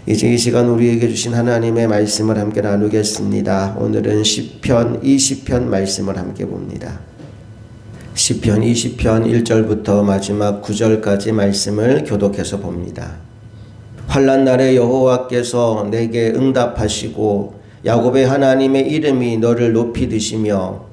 이제 이 시간 우리에게 주신 하나님의 말씀을 함께 나누겠습니다. 오늘은 시편 20편 말씀을 함께 봅니다. 시편 20편 1절부터 마지막 9절까지 말씀을 교독해서 봅니다. 환난 날에 여호와께서 내게 응답하시고 야곱의 하나님의 이름이 너를 높이 드시며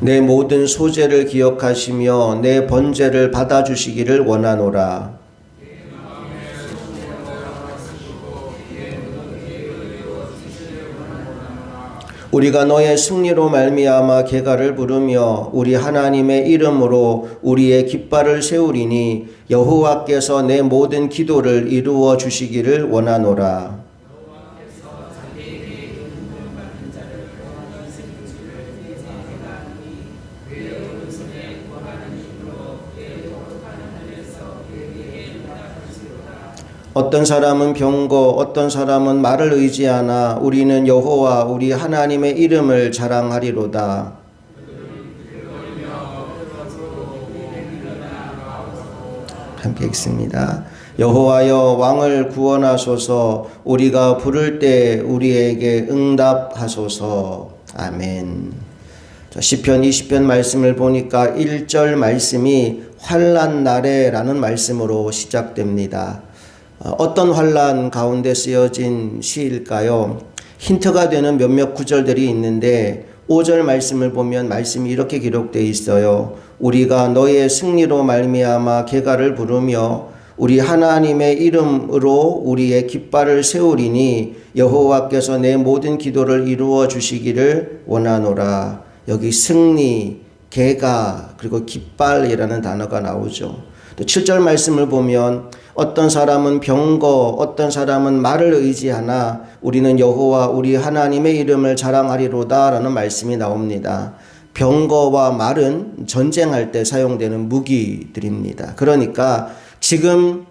내 모든 소재를 기억하시며 내 번제를 받아주시기를 원하노라. 우리가 너의 승리로 말미암아 계가를 부르며 우리 하나님의 이름으로 우리의 깃발을 세우리니 여호와께서 내 모든 기도를 이루어 주시기를 원하노라. 어떤 사람은 병거, 어떤 사람은 말을 의지하나 우리는 여호와 우리 하나님의 이름을 자랑하리로다. 함께 읽습니다. 여호와여 왕을 구원하소서. 우리가 부를 때 우리에게 응답하소서. 아멘. 시편 20편 말씀을 보니까 1절 말씀이 환난 날에라는 말씀으로 시작됩니다. 어떤 환난 가운데 쓰여진 시일까요? 힌트가 되는 몇몇 구절들이 있는데 5절 말씀을 보면 말씀이 이렇게 기록되어 있어요. 우리가 너의 승리로 말미암아 계가를 부르며 우리 하나님의 이름으로 우리의 깃발을 세우리니 여호와께서 내 모든 기도를 이루어 주시기를 원하노라. 여기 승리, 계가, 그리고 깃발이라는 단어가 나오죠. 또 7절 말씀을 보면 어떤 사람은 병거, 어떤 사람은 말을 의지하나 우리는 여호와 우리 하나님의 이름을 자랑하리로다 라는 말씀이 나옵니다. 병거와 말은 전쟁할 때 사용되는 무기들입니다. 그러니까 지금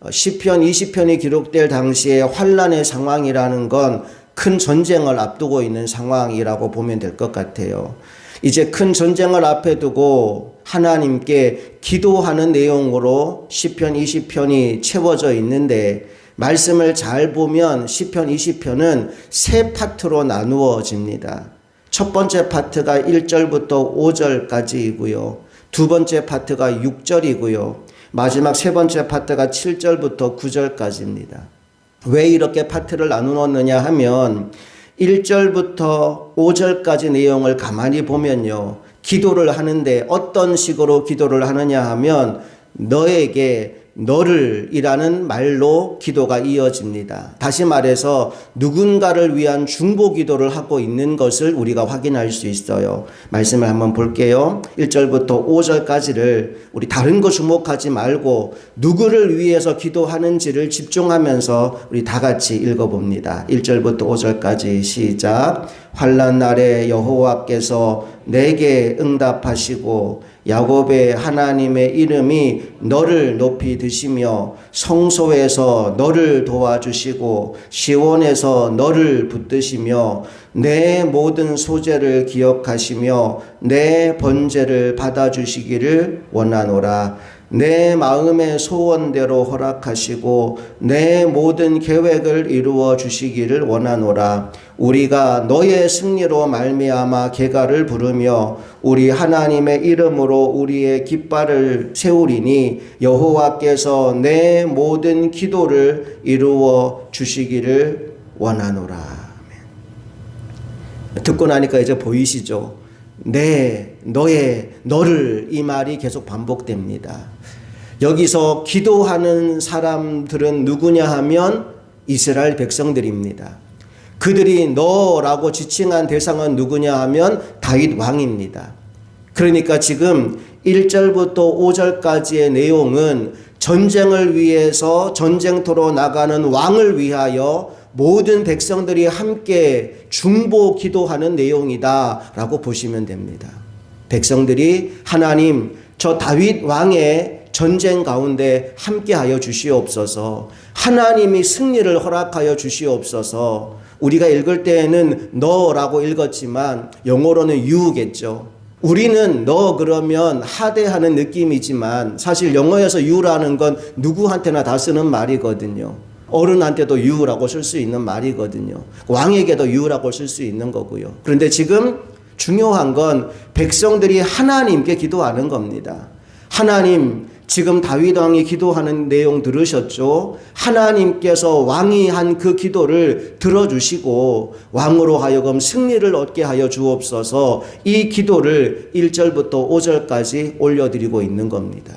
시편 20편이 기록될 당시에 환난의 상황이라는 건 큰 전쟁을 앞두고 있는 상황이라고 보면 될 것 같아요. 이제 큰 전쟁을 앞에 두고 하나님께 기도하는 내용으로 시편 20편이 채워져 있는데 말씀을 잘 보면 시편 20편은 세 파트로 나누어집니다. 첫 번째 파트가 1절부터 5절까지이고요. 두 번째 파트가 6절이고요. 마지막 세 번째 파트가 7절부터 9절까지입니다. 왜 이렇게 파트를 나누었느냐 하면 1절부터 5절까지 내용을 가만히 보면요. 기도를 하는데 어떤 식으로 기도를 하느냐 하면 너에게 너를 이라는 말로 기도가 이어집니다. 다시 말해서 누군가를 위한 중보 기도를 하고 있는 것을 우리가 확인할 수 있어요. 말씀을 한번 볼게요. 1절부터 5절까지를 우리 다른 거 주목하지 말고 누구를 위해서 기도하는지를 집중하면서 우리 다 같이 읽어봅니다. 1절부터 5절까지 시작. 환난 날에 여호와께서 내게 응답하시고 야곱의 하나님의 이름이 너를 높이 드시며 성소에서 너를 도와주시고 시온에서 너를 붙드시며 내 모든 소재를 기억하시며 내 번제를 받아주시기를 원하노라. 내 마음의 소원대로 허락하시고 내 모든 계획을 이루어 주시기를 원하노라. 우리가 너의 승리로 말미암아 계가를 부르며 우리 하나님의 이름으로 우리의 깃발을 세우리니 여호와께서 내 모든 기도를 이루어 주시기를 원하노라. 듣고 나니까 이제 보이시죠? 너의, 너를 이 말이 계속 반복됩니다. 여기서 기도하는 사람들은 누구냐 하면 이스라엘 백성들입니다. 그들이 너라고 지칭한 대상은 누구냐 하면 다윗 왕입니다. 그러니까 지금 1절부터 5절까지의 내용은 전쟁을 위해서 전쟁터로 나가는 왕을 위하여 모든 백성들이 함께 중보 기도하는 내용이다 라고 보시면 됩니다. 백성들이 하나님 저 다윗 왕의 전쟁 가운데 함께하여 주시옵소서. 하나님이 승리를 허락하여 주시옵소서. 우리가 읽을 때에는 너라고 읽었지만 영어로는 you겠죠. 우리는 너 그러면 하대하는 느낌이지만 사실 영어에서 you라는 건 누구한테나 다 쓰는 말이거든요. 어른한테도 you라고 쓸 수 있는 말이거든요. 왕에게도 you라고 쓸 수 있는 거고요. 그런데 지금 중요한 건 백성들이 하나님께 기도하는 겁니다. 하나님, 지금 다윗 왕이 기도하는 내용 들으셨죠? 하나님께서 왕이 한 그 기도를 들어주시고 왕으로 하여금 승리를 얻게 하여 주옵소서. 이 기도를 1절부터 5절까지 올려드리고 있는 겁니다.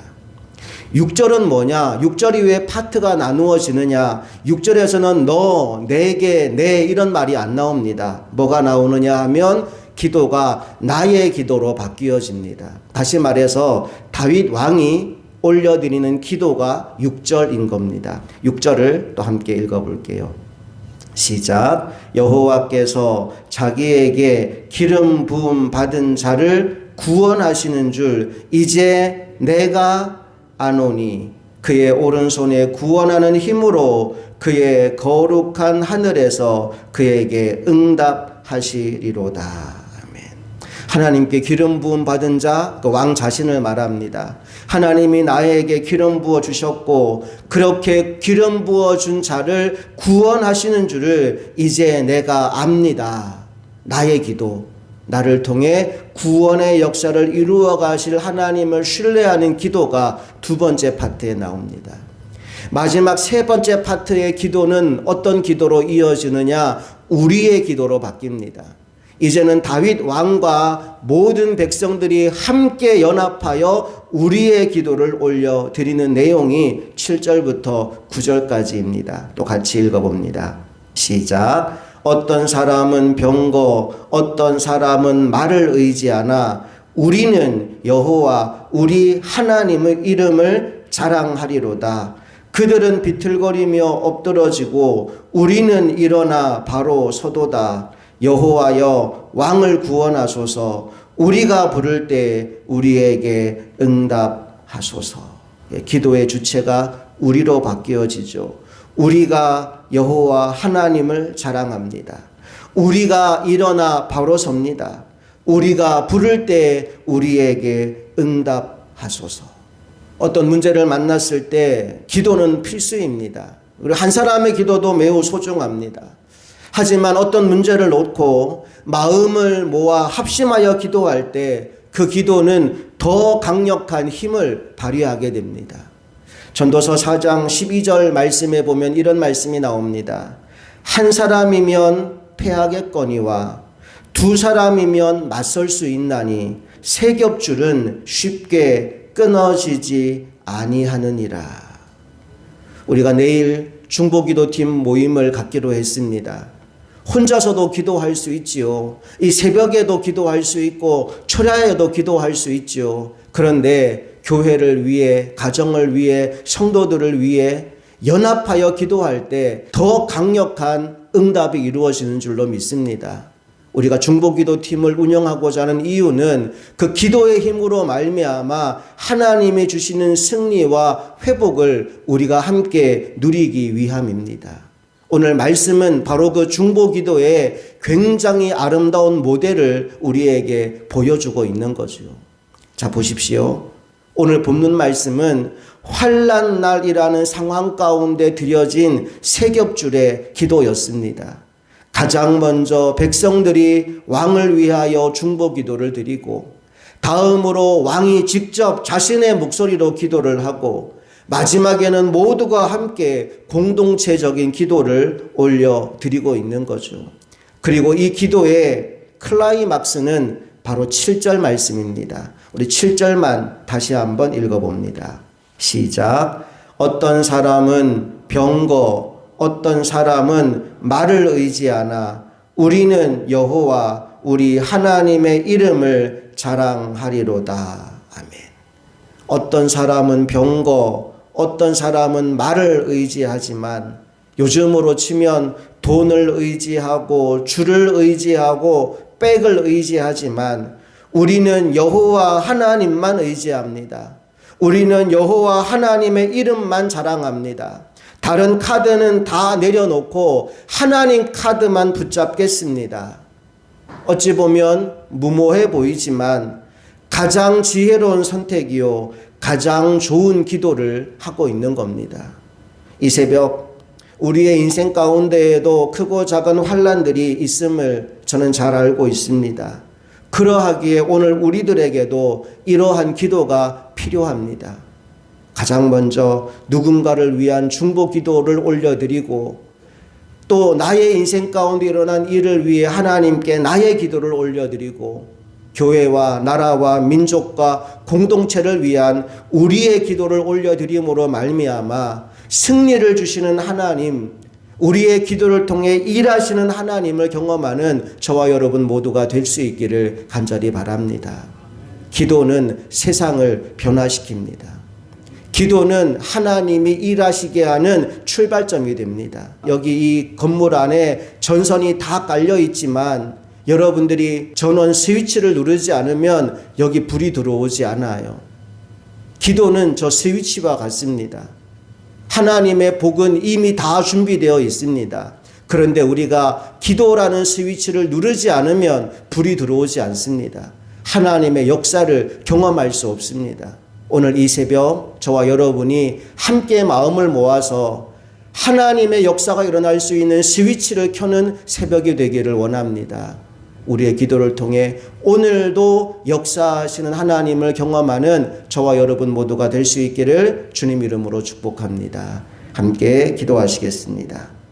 6절은 뭐냐? 6절이 왜 파트가 나누어지느냐? 6절에서는 너, 내게, 내 이런 말이 안 나옵니다. 뭐가 나오느냐 하면 기도가 나의 기도로 바뀌어집니다. 다시 말해서 다윗 왕이 올려드리는 기도가 6절인 겁니다. 6절을 또 함께 읽어볼게요. 시작. 여호와께서 자기에게 기름 부음 받은 자를 구원하시는 줄 이제 내가 아노니 그의 오른손에 구원하는 힘으로 그의 거룩한 하늘에서 그에게 응답하시리로다. 하나님께 기름 부음 받은 자, 그 왕 자신을 말합니다. 하나님이 나에게 기름 부어 주셨고 그렇게 기름 부어 준 자를 구원하시는 줄을 이제 내가 압니다. 나의 기도, 나를 통해 구원의 역사를 이루어 가실 하나님을 신뢰하는 기도가 두 번째 파트에 나옵니다. 마지막 세 번째 파트의 기도는 어떤 기도로 이어지느냐? 우리의 기도로 바뀝니다. 이제는 다윗 왕과 모든 백성들이 함께 연합하여 우리의 기도를 올려드리는 내용이 7절부터 9절까지입니다. 또 같이 읽어봅니다. 시작. 어떤 사람은 병거, 어떤 사람은 말을 의지하나 우리는 여호와 우리 하나님의 이름을 자랑하리로다. 그들은 비틀거리며 엎드러지고 우리는 일어나 바로 서도다. 여호와여 왕을 구원하소서. 우리가 부를 때 우리에게 응답하소서. 기도의 주체가 우리로 바뀌어지죠. 우리가 여호와 하나님을 자랑합니다. 우리가 일어나 바로 섭니다. 우리가 부를 때 우리에게 응답하소서. 어떤 문제를 만났을 때 기도는 필수입니다. 그리고 한 사람의 기도도 매우 소중합니다. 하지만 어떤 문제를 놓고 마음을 모아 합심하여 기도할 때 그 기도는 더 강력한 힘을 발휘하게 됩니다. 전도서 4장 12절 말씀에 보면 이런 말씀이 나옵니다. 한 사람이면 패하겠거니와 두 사람이면 맞설 수 있나니 세 겹줄은 쉽게 끊어지지 아니하느니라. 우리가 내일 중보기도팀 모임을 갖기로 했습니다. 혼자서도 기도할 수 있지요. 이 새벽에도 기도할 수 있고 철야에도 기도할 수 있지요. 그런데 교회를 위해, 가정을 위해, 성도들을 위해 연합하여 기도할 때 더 강력한 응답이 이루어지는 줄로 믿습니다. 우리가 중보기도팀을 운영하고자 하는 이유는 그 기도의 힘으로 말미암아 하나님이 주시는 승리와 회복을 우리가 함께 누리기 위함입니다. 오늘 말씀은 바로 그 중보기도의 굉장히 아름다운 모델을 우리에게 보여주고 있는 거죠. 자, 보십시오. 오늘 본문 말씀은 환난 날이라는 상황 가운데 드려진 세 겹줄의 기도였습니다. 가장 먼저 백성들이 왕을 위하여 중보기도를 드리고 다음으로 왕이 직접 자신의 목소리로 기도를 하고 마지막에는 모두가 함께 공동체적인 기도를 올려드리고 있는 거죠. 그리고 이 기도의 클라이막스는 바로 7절 말씀입니다. 우리 7절만 다시 한번 읽어봅니다. 시작. 어떤 사람은 병거, 어떤 사람은 말을 의지하나 우리는 여호와 우리 하나님의 이름을 자랑하리로다. 아멘. 어떤 사람은 병거, 어떤 사람은 말을 의지하지만 요즘으로 치면 돈을 의지하고 주를 의지하고 백을 의지하지만 우리는 여호와 하나님만 의지합니다. 우리는 여호와 하나님의 이름만 자랑합니다. 다른 카드는 다 내려놓고 하나님 카드만 붙잡겠습니다. 어찌 보면 무모해 보이지만 가장 지혜로운 선택이요, 가장 좋은 기도를 하고 있는 겁니다. 이 새벽 우리의 인생 가운데에도 크고 작은 환난들이 있음을 저는 잘 알고 있습니다. 그러하기에 오늘 우리들에게도 이러한 기도가 필요합니다. 가장 먼저 누군가를 위한 중보 기도를 올려드리고, 또 나의 인생 가운데 일어난 일을 위해 하나님께 나의 기도를 올려드리고, 교회와 나라와 민족과 공동체를 위한 우리의 기도를 올려드림으로 말미암아 승리를 주시는 하나님, 우리의 기도를 통해 일하시는 하나님을 경험하는 저와 여러분 모두가 될 수 있기를 간절히 바랍니다. 기도는 세상을 변화시킵니다. 기도는 하나님이 일하시게 하는 출발점이 됩니다. 여기 이 건물 안에 전선이 다 깔려 있지만 여러분들이 전원 스위치를 누르지 않으면 여기 불이 들어오지 않아요. 기도는 저 스위치와 같습니다. 하나님의 복은 이미 다 준비되어 있습니다. 그런데 우리가 기도라는 스위치를 누르지 않으면 불이 들어오지 않습니다. 하나님의 역사를 경험할 수 없습니다. 오늘 이 새벽 저와 여러분이 함께 마음을 모아서 하나님의 역사가 일어날 수 있는 스위치를 켜는 새벽이 되기를 원합니다. 우리의 기도를 통해 오늘도 역사하시는 하나님을 경험하는 저와 여러분 모두가 될 수 있기를 주님 이름으로 축복합니다. 함께 기도하시겠습니다.